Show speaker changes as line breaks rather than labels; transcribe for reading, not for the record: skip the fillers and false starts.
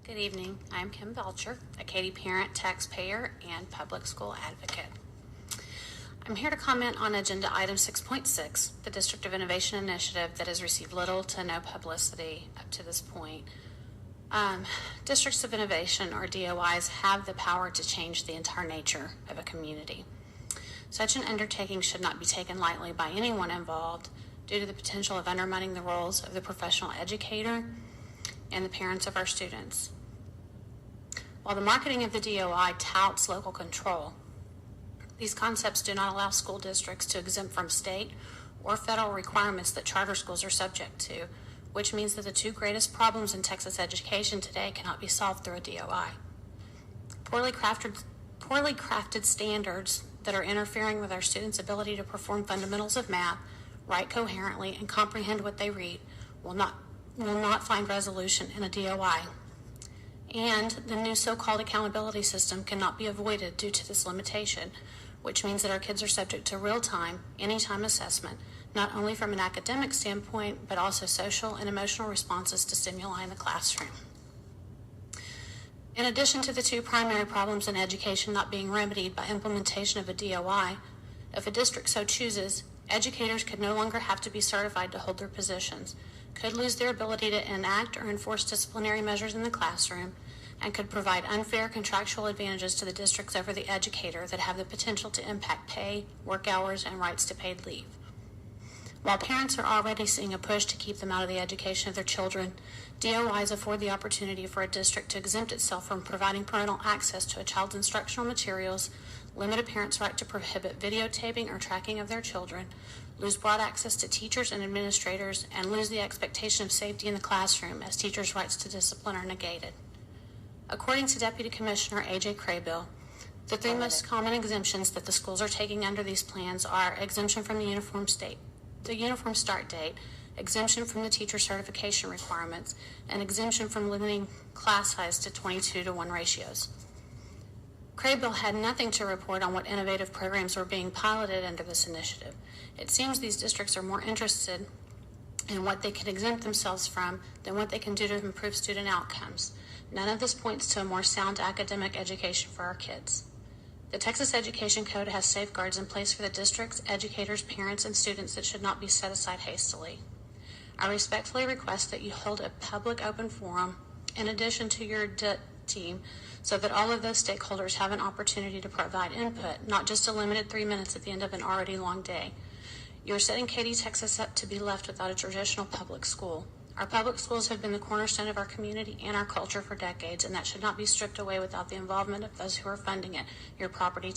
Good evening. I'm Kim Belcher, a Katy parent, taxpayer, and public school advocate. I'm here to comment on Agenda Item 6.6, the District of Innovation Initiative that has received little to no publicity up to this point. Districts of Innovation, or DOIs, have the power to change the entire nature of a community. Such an undertaking should not be taken lightly by anyone involved due to the potential of undermining the roles of the professional educator and the parents of our students. While the marketing of the DOI touts local control, these concepts do not allow school districts to exempt from state or federal requirements that charter schools are subject to, which means that the two greatest problems in Texas education today cannot be solved through a DOI. Poorly crafted standards that are interfering with our students' ability to perform fundamentals of math, write coherently, and comprehend what they read will not find resolution in a DOI. And the new so-called accountability system cannot be avoided due to this limitation, which means that our kids are subject to real-time, anytime assessment, not only from an academic standpoint, but also social and emotional responses to stimuli in the classroom. In addition to the two primary problems in education not being remedied by implementation of a DOI, if a district so chooses, educators could no longer have to be certified to hold their positions, could lose their ability to enact or enforce disciplinary measures in the classroom, and could provide unfair contractual advantages to the districts over the educator that have the potential to impact pay, work hours, and rights to paid leave. While parents are already seeing a push to keep them out of the education of their children, DOIs afford the opportunity for a district to exempt itself from providing parental access to a child's instructional materials, limit a parent's right to prohibit videotaping or tracking of their children, lose broad access to teachers and administrators, and lose the expectation of safety in the classroom as teachers' rights to discipline are negated. According to Deputy Commissioner A.J. Craybill, the three most common exemptions that the schools are taking under these plans are exemption from the uniform start date, exemption from the teacher certification requirements, and exemption from limiting class size to 22-to-1 ratios. Craybill had nothing to report on what innovative programs were being piloted under this initiative. It seems these districts are more interested in what they can exempt themselves from than what they can do to improve student outcomes. None of this points to a more sound academic education for our kids. The Texas Education Code has safeguards in place for the districts, educators, parents, and students that should not be set aside hastily. I respectfully request that you hold a public open forum in addition to your team so that all of those stakeholders have an opportunity to provide input, not just a limited 3 minutes at the end of an already long day. You're setting Katy, Texas up to be left without a traditional public school. Our public schools have been the cornerstone of our community and our culture for decades, and that should not be stripped away without the involvement of those who are funding it, your property